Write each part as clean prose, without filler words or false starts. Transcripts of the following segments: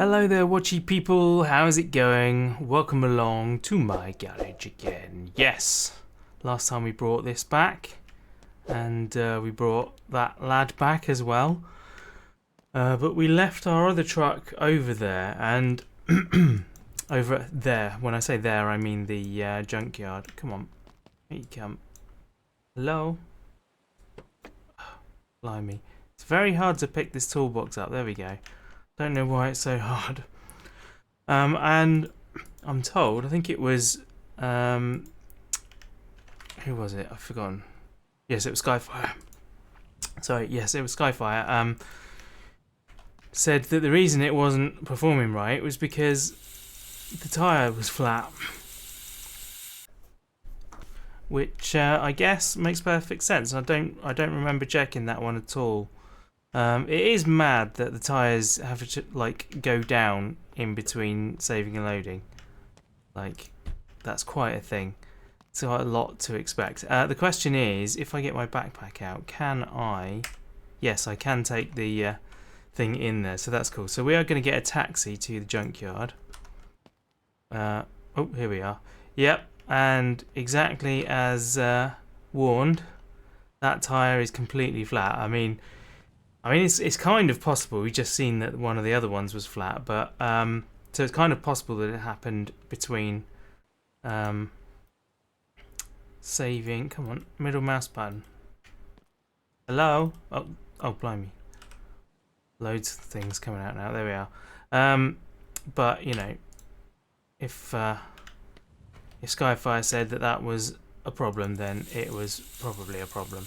Hello there, watchy people. How's it going? Welcome along to my garage again. Yes, last time we brought this back, and we brought that lad back as well. But we left our other truck over there, and over there. When I say there, I mean the junkyard. Come on, here you come. Hello. Blimey, it's very hard to pick this toolbox up. There we go. Don't know why it's so hard. And I'm told, I think it was, who was it? I've forgotten. Yes, it was Skyfire. Sorry, yes, it was Skyfire. Said that the reason it wasn't performing right was because the tyre was flat. Which I guess makes perfect sense. I don't remember checking that one at all. It is mad that the tyres have to like go down in between saving and loading. Like, that's quite a thing. It's quite a lot to expect. The question is, if I get my backpack out, can I? Yes, I can take the thing in there, so that's cool. So we are going to get a taxi to the junkyard. Oh, here we are. Yep, and exactly as warned, that tyre is completely flat. I mean, it's kind of possible. We just seen that one of the other ones was flat, but so it's kind of possible that it happened between saving. Come on, middle mouse button. Hello. Oh, blimey. Loads of things coming out now. There we are. But you know, if Skyfire said that was a problem, then it was probably a problem.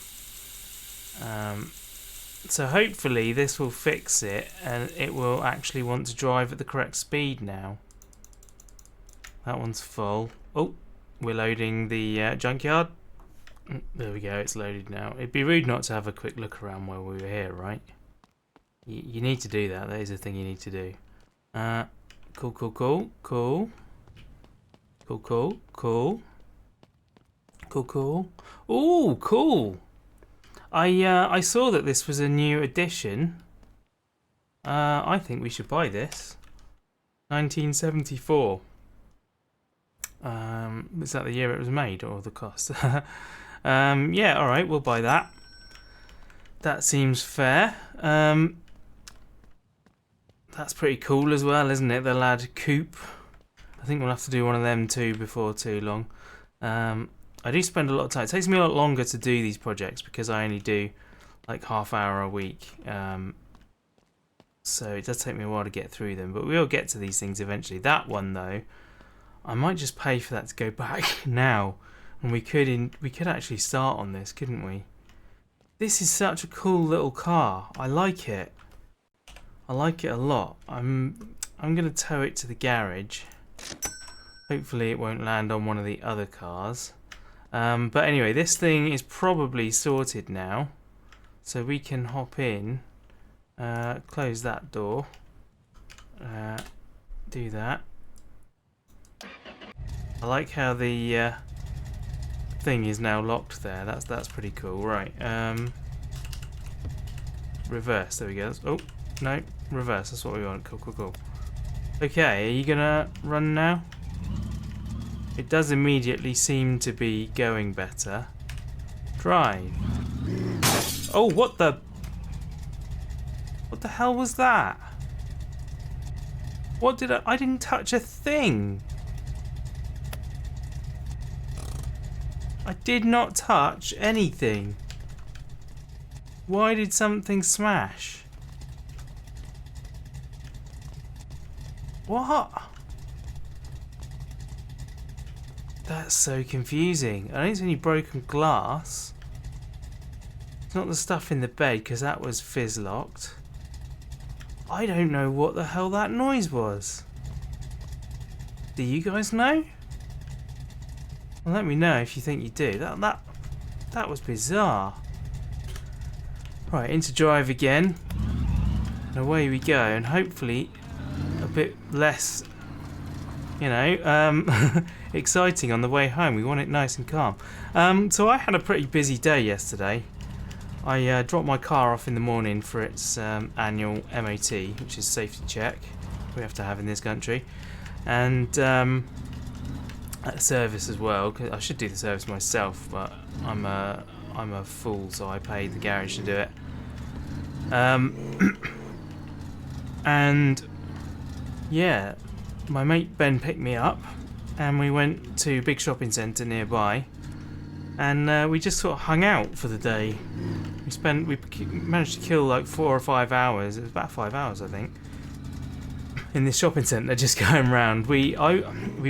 So hopefully this will fix it and it will actually want to drive at the correct speed now. That one's full. Oh, we're loading the junkyard. There we go, it's loaded now. It'd be rude not to have a quick look around while we were here, right? You need to do that. That is a thing you need to do. Cool. Ooh, cool. I saw that this was a new edition. I think we should buy this. 1974. Was that the year it was made or the cost? Yeah, alright, we'll buy that. That seems fair. That's pretty cool as well, isn't it? The lad coupe. I think we'll have to do one of them too before too long. I do spend a lot of time. It takes me a lot longer to do these projects because I only do like half hour a week. So it does take me a while to get through them, but we'll get to these things eventually. That one though, I might just pay for that to go back now, and we could actually start on this, couldn't we? This is such a cool little car. I like it. I like it a lot. I'm gonna tow it to the garage. Hopefully it won't land on one of the other cars. But anyway, this thing is probably sorted now, so we can hop in, close that door, do that. I like how the thing is now locked there. That's pretty cool. Right. Reverse. There we go. Oh no, reverse. That's what we want. Cool. Okay, are you gonna run now? It does immediately seem to be going better. Drive. Oh, what the hell was that? What did I didn't touch a thing. I did not touch anything. Why did something smash? What? That's so confusing. I think it's only broken glass. It's not the stuff in the bed because that was fizz locked. I don't know what the hell that noise was. Do you guys know? Well, let me know if you think you do. That was bizarre. Right, into drive again. And away we go, and hopefully a bit less, you know, exciting on the way home. We want it nice and calm. So I had a pretty busy day yesterday. I dropped my car off in the morning for its annual MOT, which is safety check. we have to have in this country, and service as well. Cause I should do the service myself, but I'm a fool, so I paid the garage to do it. And yeah, my mate Ben picked me up, and we went to a big shopping centre nearby, and we just sort of hung out for the day. We managed to kill like 4 or 5 hours. It was about 5 hours, I think, in this shopping centre, just going around. We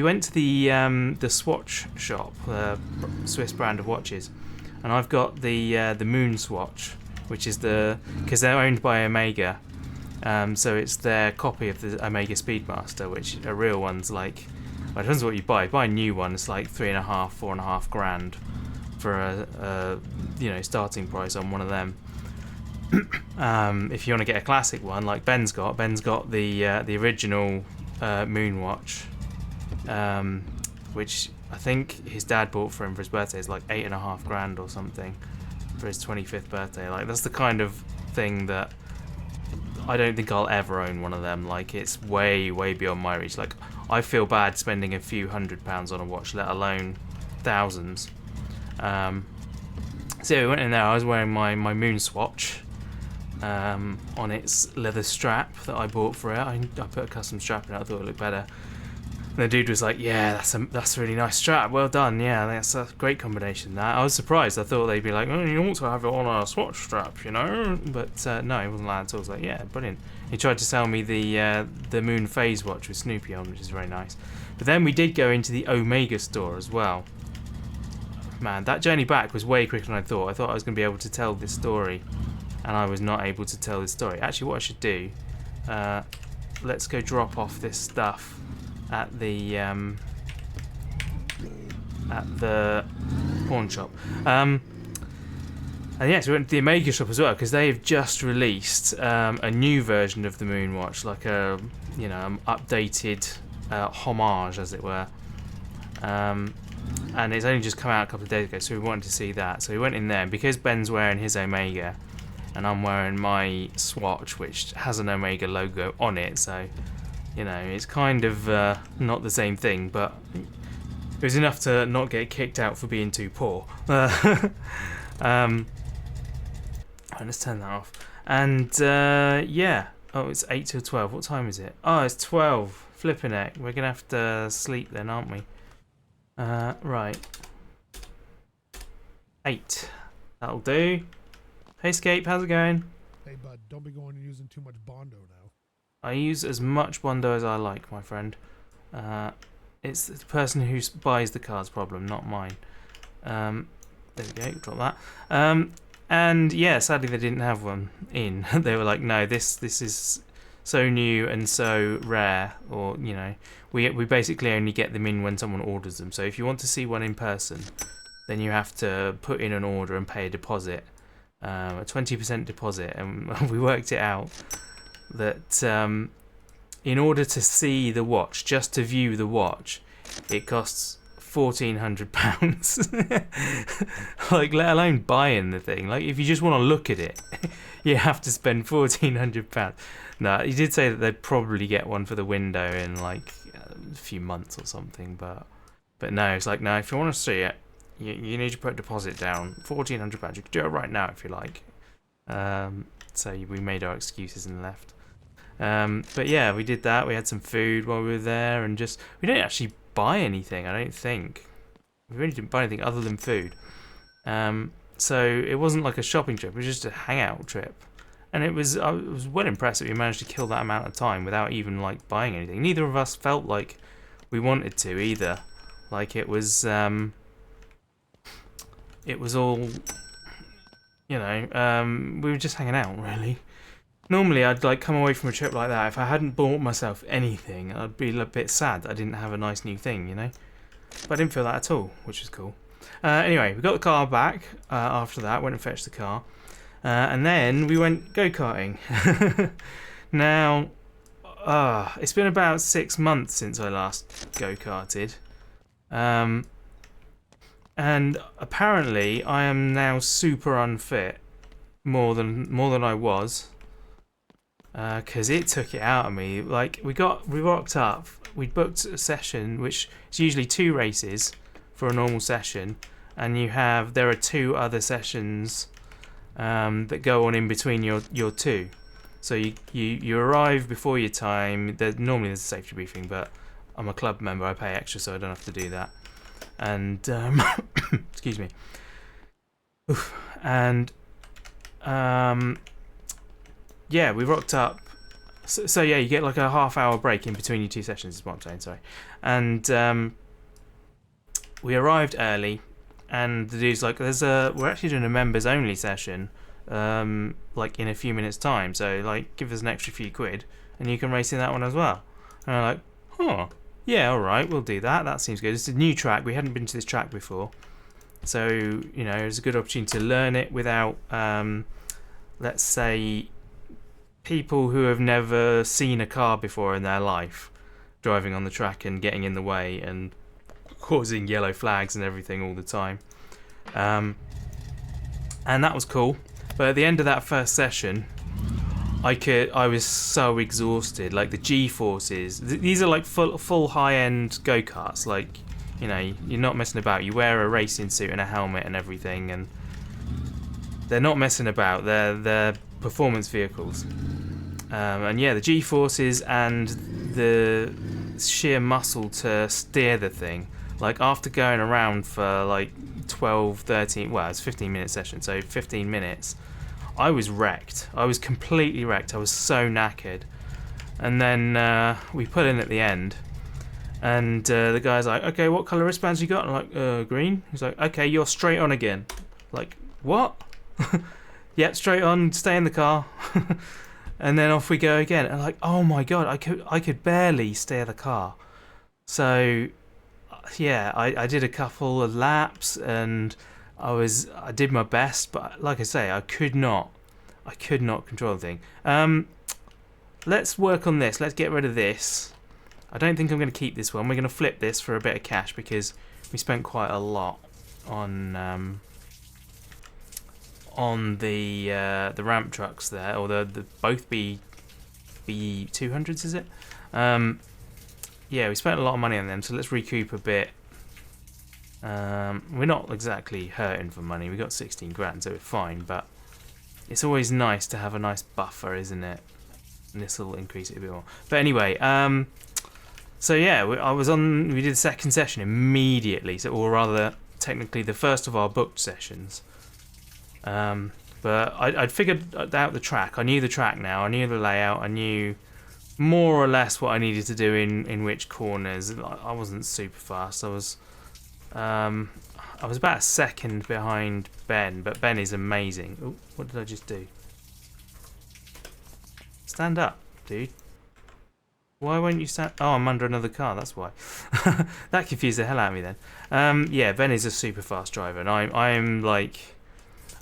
went to the Swatch shop, the Swiss brand of watches, and I've got the Moon Swatch, which is because they're owned by Omega, so it's their copy of the Omega Speedmaster, which a real one's like, well, it depends what you buy. If you buy a new one, it's like 3.5, 4.5 grand for a starting price on one of them. If you want to get a classic one like Ben's got the original Moon watch, which I think his dad bought for him for his birthday. It's like 8.5 grand or something for his 25th birthday. Like, that's the kind of thing that I don't think I'll ever own one of them. Like, it's way beyond my reach. Like, I feel bad spending a few £100s on a watch, let alone thousands. So we went in there. I was wearing my Moon Swatch on its leather strap that I bought for it. I put a custom strap in it. I thought it looked better. And the dude was like, "Yeah, that's a really nice strap. Well done. Yeah, that's a great combination." That I was surprised. I thought they'd be like, "Oh, you also have it on a Swatch strap, you know?" But no, he wasn't allowed. So I was like, "Yeah, brilliant." He tried to sell me the Moon Phase watch with Snoopy on, which is very nice. But then we did go into the Omega store as well. Man, that journey back was way quicker than I thought. I thought I was going to be able to tell this story, and I was not able to tell this story. Actually, what I should do, let's go drop off this stuff at the pawn shop. And yes, we went to the Omega shop as well, because they have just released a new version of the Moon watch, like a updated homage, as it were. And it's only just come out a couple of days ago, so we wanted to see that. So we went in there, and because Ben's wearing his Omega and I'm wearing my Swatch, which has an Omega logo on it, so it's kind of not the same thing, but it was enough to not get kicked out for being too poor. Let's turn that off. And yeah, oh, it's 8 till 12. What time is it? Oh, it's 12. Flipping heck. We're gonna have to sleep then, aren't we? Right. 8. That'll do. Hey, Scape, how's it going? Hey, bud, don't be going and using too much Bondo now. I use as much Bondo as I like, my friend. It's the person who buys the card's problem, not mine. There we go, drop that. And yeah, sadly they didn't have one in. They were like, no, this is so new and so rare, or we basically only get them in when someone orders them. So if you want to see one in person, then you have to put in an order and pay a deposit, a 20% deposit, and we worked it out that in order to see the watch, just to view the watch, it costs £1,400. Like, let alone buying the thing. Like, if you just want to look at it, you have to spend £1,400. No, he did say that they'd probably get one for the window in like a few months or something, but no, it's like, no, if you want to see it, you need to put a deposit down, £1,400. You can do it right now if you like. So we made our excuses and left. But yeah, we did that. We had some food while we were there, and we didn't actually buy anything. I don't think we really didn't buy anything other than food. So it wasn't like a shopping trip. It was just a hangout trip. And I was well impressed that we managed to kill that amount of time without even like buying anything. Neither of us felt like we wanted to either. Like, it was all, we were just hanging out, really. Normally I'd like come away from a trip like that, if I hadn't bought myself anything, I'd be a bit sad that I didn't have a nice new thing, But I didn't feel that at all, which was cool. Anyway, we got the car back after that, went and fetched the car. And then we went go-karting. Now, it's been about 6 months since I last go-karted. And apparently I am now super unfit, more than I was. because it took it out of me. Like we rocked up, we booked a session which is usually 2 races for a normal session, and there are 2 other sessions that go on in between your 2. So you arrive before your time. Normally there's a safety briefing, but I'm a club member, I pay extra, so I don't have to do that. And excuse me. Oof. And yeah, we rocked up. So yeah, you get like a half-hour break in between your 2 sessions, is what I'm saying. Sorry. And we arrived early, and the dude's like, we're actually doing a members-only session, like in a few minutes' time. So like, give us an extra few quid, and you can race in that one as well. And I'm like, huh, yeah, all right, we'll do that. That seems good. It's a new track. We hadn't been to this track before, so you know, it's a good opportunity to learn it without, let's say, people who have never seen a car before in their life driving on the track and getting in the way and causing yellow flags and everything all the time. And that was cool. But at the end of that first session, I was so exhausted. Like the G-forces, these are like full high-end go-karts. Like, you know, you're not messing about. You wear a racing suit and a helmet and everything, and they're not messing about. They're performance vehicles. And yeah, the G-forces and the sheer muscle to steer the thing. Like after going around for like 12, 13, well, it's a 15-minute session, so 15 minutes, I was wrecked. I was completely wrecked. I was so knackered. And then we put in at the end, and the guy's like, okay, what colour wristbands you got? I'm like, green. He's like, okay, you're straight on again. Like, what? Yep, straight on, stay in the car. And then off we go again. And like, oh my god, I could barely steer the car. So yeah, I did a couple of laps, and I did my best, but like I say, I could not control the thing. Let's work on this. Let's get rid of this. I don't think I'm going to keep this one. We're going to flip this for a bit of cash because we spent quite a lot on the ramp trucks there, or the both B200s, is it? Yeah, we spent a lot of money on them, so let's recoup a bit. We're not exactly hurting for money. We got 16 grand, so we're fine, but it's always nice to have a nice buffer, isn't it? And this will increase it a bit more. But anyway, so yeah, we did the second session immediately, so, or rather, technically the first of our booked sessions. But I'd figured out the track. I knew the track now. I knew the layout. I knew more or less what I needed to do in which corners. I wasn't super fast. I was about a second behind Ben, but Ben is amazing. Oh, what did I just do? Stand up, dude. Why won't you stand? Oh, I'm under another car, that's why. That confused the hell out of me then. Yeah, Ben is a super fast driver, and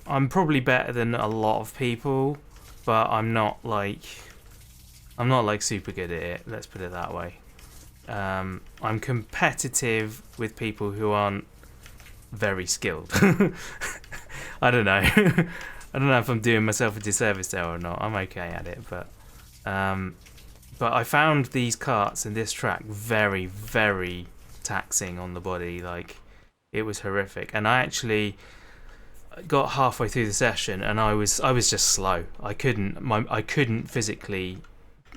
I'm probably better than a lot of people, but I'm not like super good at it, let's put it that way. I'm competitive with people who aren't very skilled. I don't know. I don't know if I'm doing myself a disservice there or not. I'm okay at it, but I found these karts and this track very, very taxing on the body. Like, it was horrific. And I actually got halfway through the session and I was just slow. I couldn't physically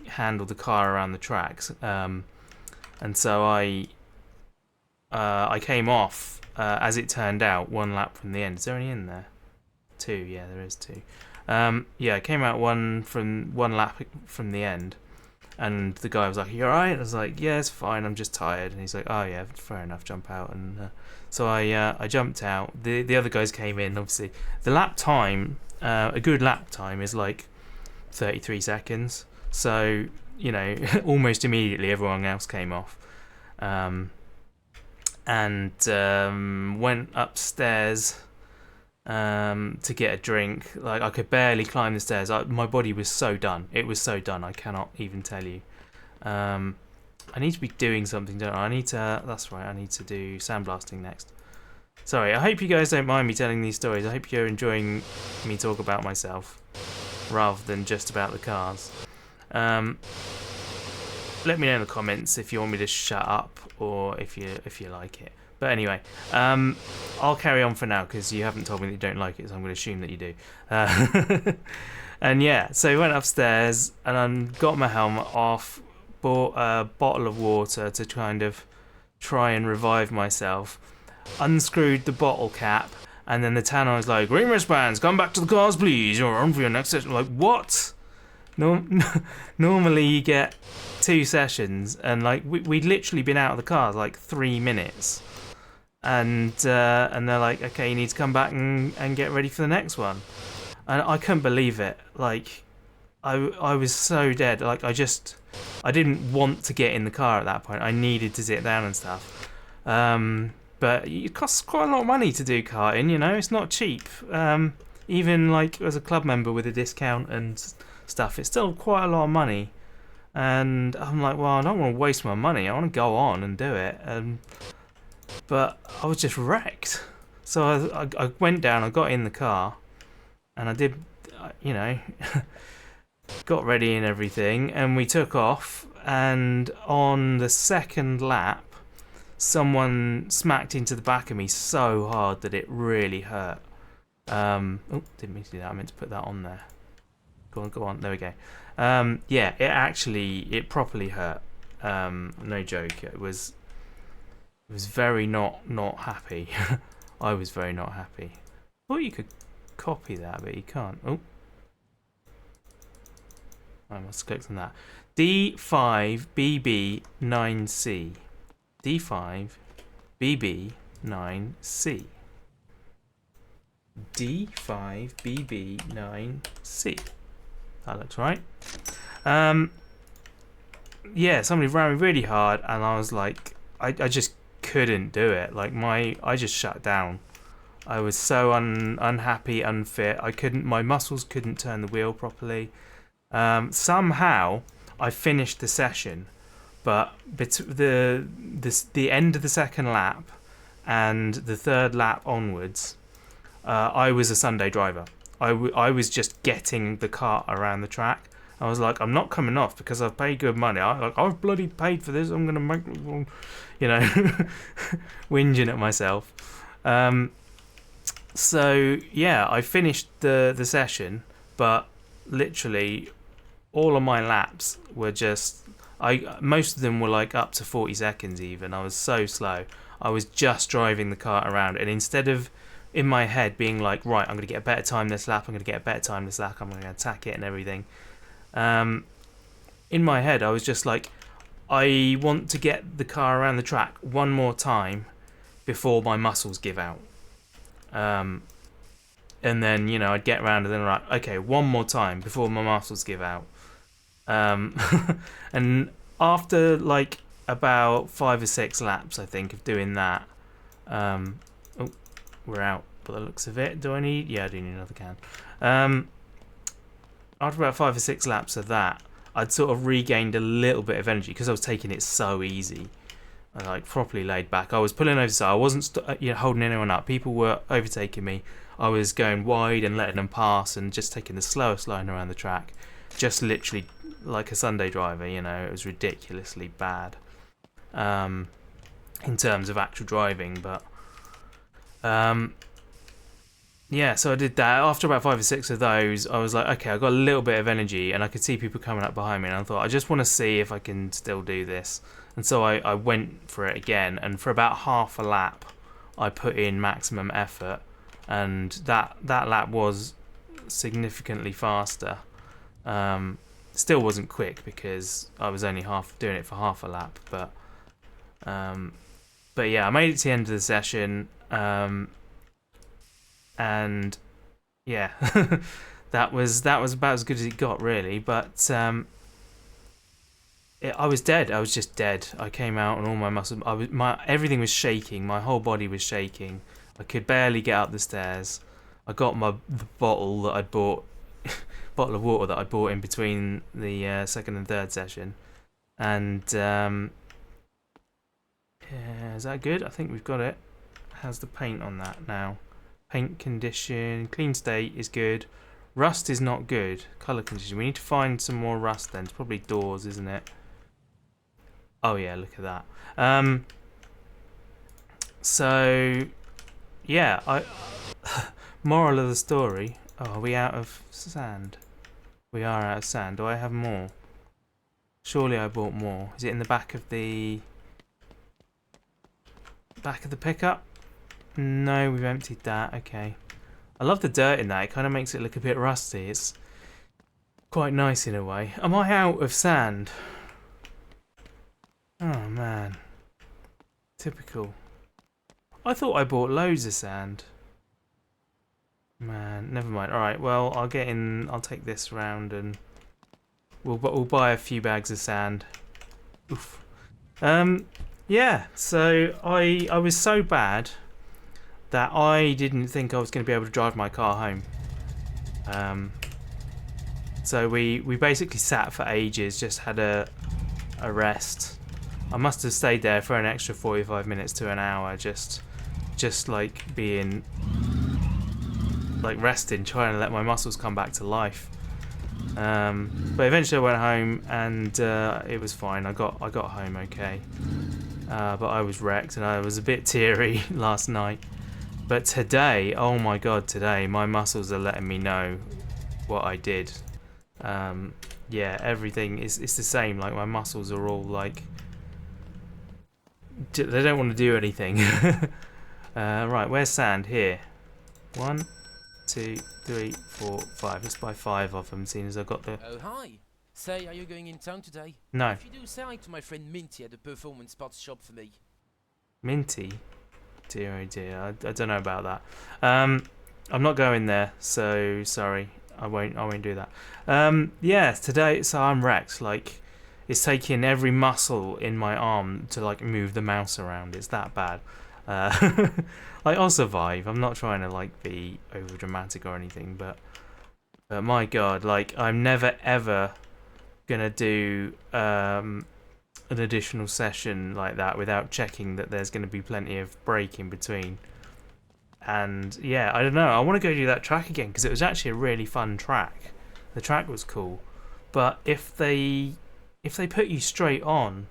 handle the car around the tracks. And so I came off, as it turned out, 1 lap from the end. Is there any in there? 2, yeah, there is 2. Yeah, I came out one lap from the end, and the guy was like, "You alright?" I was like, "Yeah, it's fine. I'm just tired." And he's like, "Oh yeah, fair enough. Jump out." And so I jumped out. The other guys came in. Obviously, the lap time, a good lap time is like 33 seconds. So you know, almost immediately everyone else came off, and went upstairs to get a drink. Like, I could barely climb the stairs. My body was so done. It was so done. I cannot even tell you. I need to be doing something, don't I? That's right, I need to do sandblasting next. Sorry, I hope you guys don't mind me telling these stories. I hope you're enjoying me talk about myself rather than just about the cars. Let me know in the comments if you want me to shut up or if you like it. But anyway, I'll carry on for now because you haven't told me that you don't like it, so I'm going to assume that you do. And yeah, so we went upstairs and I got my helmet off, bought a bottle of water to kind of try and revive myself, unscrewed the bottle cap, and then the tanner was like, "Green wristbands, come back to the cars please, you're on for your next session." I'm like, what? Normally you get 2 sessions, and like we'd literally been out of the cars like 3 minutes, and they're like, "Okay, you need to come back and get ready for the next one." And I couldn't believe it. Like I was so dead. Like I didn't want to get in the car at that point. I needed to sit down and stuff. But it costs quite a lot of money to do karting, you know, it's not cheap. Even like as a club member with a discount and stuff, it's still quite a lot of money. And I'm like, well, I don't want to waste my money, I want to go on and do it. But I was just wrecked. So I went down, I got in the car, and I did, you know, got ready and everything, and we took off, and on the second lap, someone smacked into the back of me so hard that it really hurt. Oh, didn't mean to do that. I meant to put that on there. Go on. There we go. Yeah, it properly hurt. No joke. It was very not happy. I was very not happy. Thought you could copy that, but you can't. Oh, I must have clicked on that. D5BB9C. D5BB9C. D5BB9C. That looks right. Yeah, somebody ran me really hard, and I was like, I just couldn't do it. Like I just shut down. I was so unhappy, unfit. My muscles couldn't turn the wheel properly. Somehow I finished the session, but the end of the second lap and the third lap onwards, I was a Sunday driver. I was just getting the cart around the track. I was like, I'm not coming off because I've paid good money. I've bloody paid for this. I'm gonna make, you know, whinging at myself. So yeah, I finished the session, but literally all of my laps were just, most of them were like up to 40 seconds even. I was so slow. I was just driving the cart around, and instead of in my head being like, right, I'm going to get a better time this lap, I'm going to get a better time this lap, I'm going to attack it and everything, in my head I was just like, I want to get the car around the track one more time before my muscles give out. And then, you know, I'd get around and then like, okay, one more time before my muscles give out. And after like about 5 or 6 laps, I think, of doing that, oh, we're out by the looks of it. Do I need? Yeah, I do need another can. After about 5 or 6 laps of that, I'd sort of regained a little bit of energy because I was taking it so easy. I like properly laid back. I was pulling over, so I wasn't holding anyone up. People were overtaking me. I was going wide and letting them pass and just taking the slowest line around the track. Just literally like a Sunday driver, you know. It was ridiculously bad in terms of actual driving, but yeah, so I did that. After about 5 or 6 of those, I was like, okay, I got a little bit of energy, and I could see people coming up behind me, and I thought, I just want to see if I can still do this. And so I went for it again, and for about half a lap, I put in maximum effort, and that lap was significantly faster. Still wasn't quick because I was only doing it for half a lap, but yeah, I made it to the end of the session. And yeah, that was about as good as it got, really. But I was dead. I was just dead. I came out and all my muscles, everything was shaking. My whole body was shaking. I could barely get up the stairs. I got the bottle that I'd bought, bottle of water that I bought in between the second and third session, and yeah, is that good? I think we've got it. How's the paint on that now? Paint condition, clean state is good. Rust is not good. Colour condition. We need to find some more rust then. It's probably doors, isn't it? Oh yeah, look at that. So yeah, moral of the story. Oh, are we out of sand? We are out of sand. Do I have more? Surely I bought more. Is it in the back of the pickup? No, we've emptied that. Okay. I love the dirt in that. It kind of makes it look a bit rusty. It's quite nice in a way. Am I out of sand? Oh man. Typical. I thought I bought loads of sand. Man, never mind. Alright, well, I'll get in. I'll take this round and we'll buy a few bags of sand. Oof. Yeah, so I was so bad that I didn't think I was going to be able to drive my car home. So we basically sat for ages, just had a rest. I must have stayed there for an extra 45 minutes to an hour, just like being like resting, trying to let my muscles come back to life. But eventually I went home and it was fine. I got home okay. But I was wrecked and I was a bit teary last night. But today, oh my god, today my muscles are letting me know what I did. Yeah, everything it's the same. Like my muscles are all like they don't want to do anything. Right, where's sand? Here. 1, 2, 3, 4, 5. Let's buy 5 of them, seeing as I got the. Oh hi. Say, are you going in town today? No. If you do, say hi to my friend Minty at the performance parts shop for me. Minty? Dear oh dear, I don't know about that. I'm not going there, so sorry. I won't do that. Yeah, today, so I'm wrecked. Like, it's taking every muscle in my arm to like move the mouse around. It's that bad. Like, I'll survive. I'm not trying to like be over dramatic or anything, but my god, like I'm never ever gonna do an additional session like that without checking that there's going to be plenty of break in between. And yeah, I don't know, I want to go do that track again because it was actually a really fun track. The track was cool, but if they put you straight on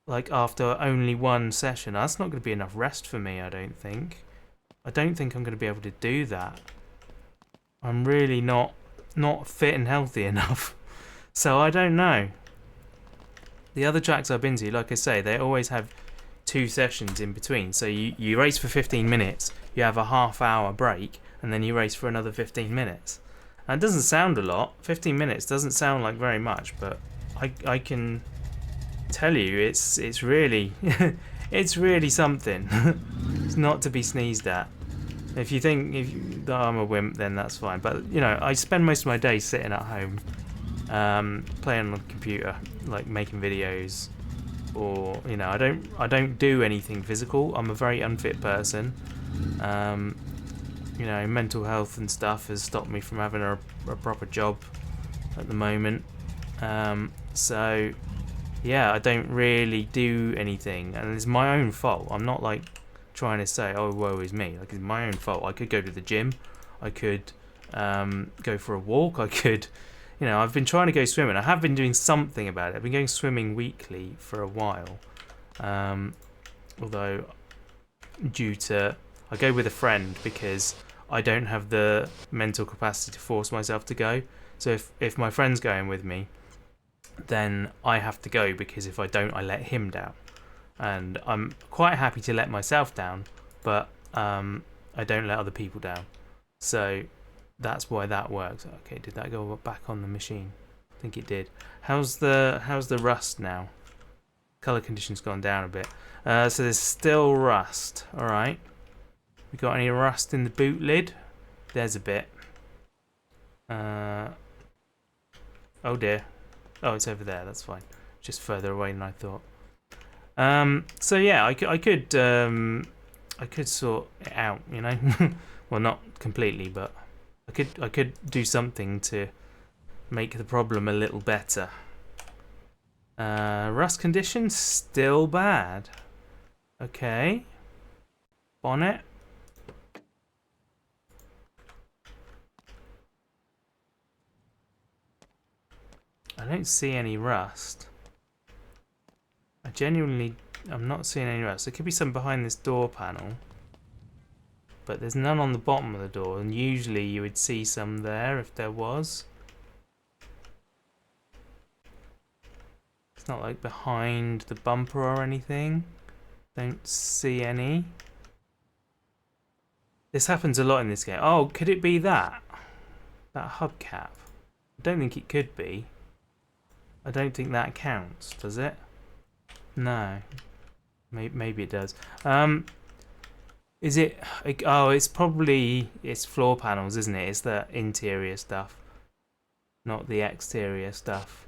like after only one session, that's not going to be enough rest for me. I don't think I'm going to be able to do that. I'm really not fit and healthy enough. So I don't know. The other tracks I've been to, like I say, they always have 2 sessions in between. So you race for 15 minutes, you have a half-hour break, and then you race for another 15 minutes. And it doesn't sound a lot. 15 minutes doesn't sound like very much, but I can tell you it's really it's really something. It's not to be sneezed at. If you think that I'm a wimp, then that's fine. But you know, I spend most of my day sitting at home. Playing on the computer, like making videos, or you know, I don't do anything physical. I'm a very unfit person. You know, mental health and stuff has stopped me from having a proper job at the moment. So yeah, I don't really do anything, and it's my own fault. I'm not like trying to say, oh, woe is me. Like, it's my own fault. I could go to the gym, I could go for a walk, I could. You know, I've been trying to go swimming. I have been doing something about it. I've been going swimming weekly for a while. Although, due to... I go with a friend because I don't have the mental capacity to force myself to go. So if my friend's going with me, then I have to go because if I don't, I let him down. And I'm quite happy to let myself down, but I don't let other people down. So... that's why that works. Okay, did that go back on the machine? I think it did. How's the rust now? Color condition's gone down a bit. So there's still rust. All right. We got any rust in the boot lid? There's a bit. Oh dear. Oh, it's over there. That's fine. Just further away than I thought. So yeah, I could sort it out. You know, well, not completely, but. I could do something to make the problem a little better. Rust condition still bad. Okay. Bonnet. I don't see any rust. I'm not seeing any rust. There could be some behind this door panel, but there's none on the bottom of the door, and usually you would see some there if there was. It's not like behind the bumper or anything. Don't see any. This happens a lot in this game. Oh, could it be that? That hubcap? I don't think it could be. I don't think that counts, does it? No. Maybe it does. Is it... Oh, it's floor panels, isn't it? It's the interior stuff, not the exterior stuff.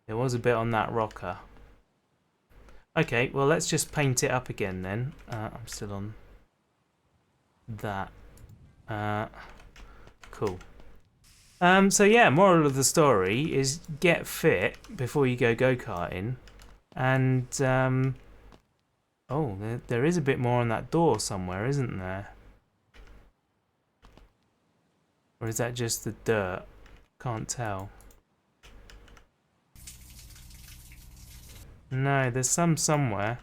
There was a bit on that rocker. Okay, well, let's just paint it up again then. I'm still on that. Cool. So yeah, moral of the story is get fit before you go go-karting. And, oh, there is a bit more on that door somewhere, isn't there? Or is that just the dirt? Can't tell. No, there's some somewhere.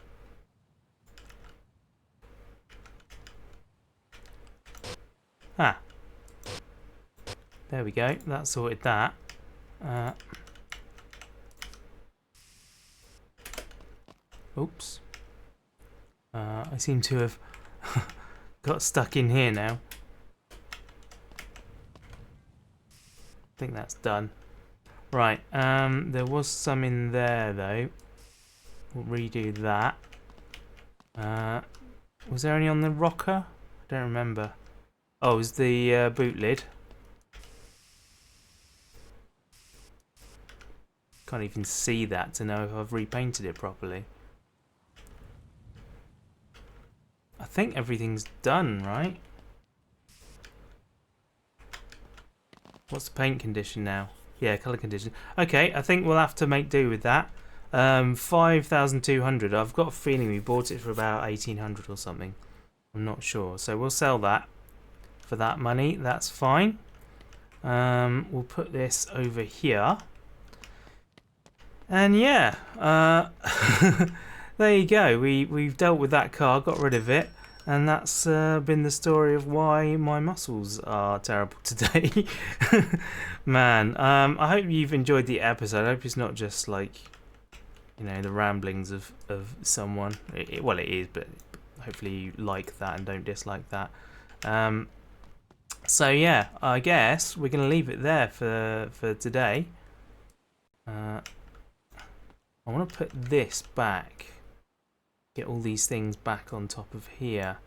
Ah. There we go. That sorted that. Oops. I seem to have got stuck in here now. I think that's done. Right, there was some in there though. We'll redo that. Was there any on the rocker? I don't remember. Oh, it was the boot lid. Can't even see that to know if I've repainted it properly. I think everything's done, right? What's the paint condition now? Yeah, colour condition. Okay, I think we'll have to make do with that. 5,200. I've got a feeling we bought it for about 1,800 or something. I'm not sure. So we'll sell that for that money. That's fine. We'll put this over here. And yeah, there you go. We've dealt with that car, got rid of it, and that's been the story of why my muscles are terrible today. Man, I hope you've enjoyed the episode. I hope it's not just like, you know, the ramblings of someone. Well, it is, but hopefully you like that and don't dislike that. So yeah, I guess we're gonna leave it there for today. I want to put this back, get all these things back on top of here.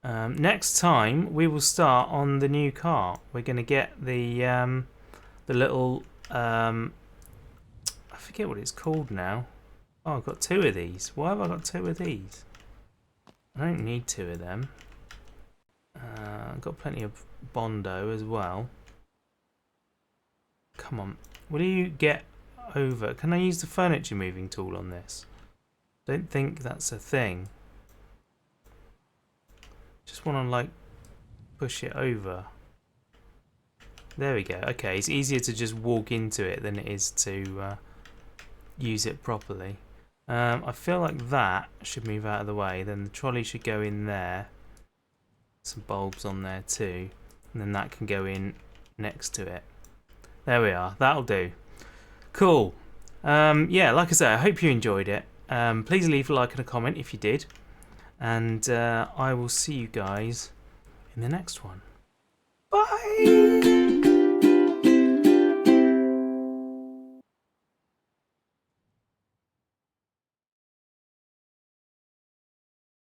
Next time we will start on the new car. We're going to get the little I forget what it's called now. Oh, I've got two of these. Why have I got two of these? I don't need two of them. I've got plenty of Bondo as well. Come on, will you get over? Can I use the furniture moving tool on this? Don't think that's a thing. Just want to like push it over. There we go. Okay, it's easier to just walk into it than it is to use it properly. I feel like that should move out of the way. Then the trolley should go in there. Some bulbs on there too, and then that can go in next to it. There we are. That'll do. Cool. Yeah, like I say, I hope you enjoyed it. Please leave a like and a comment if you did. And I will see you guys in the next one. Bye!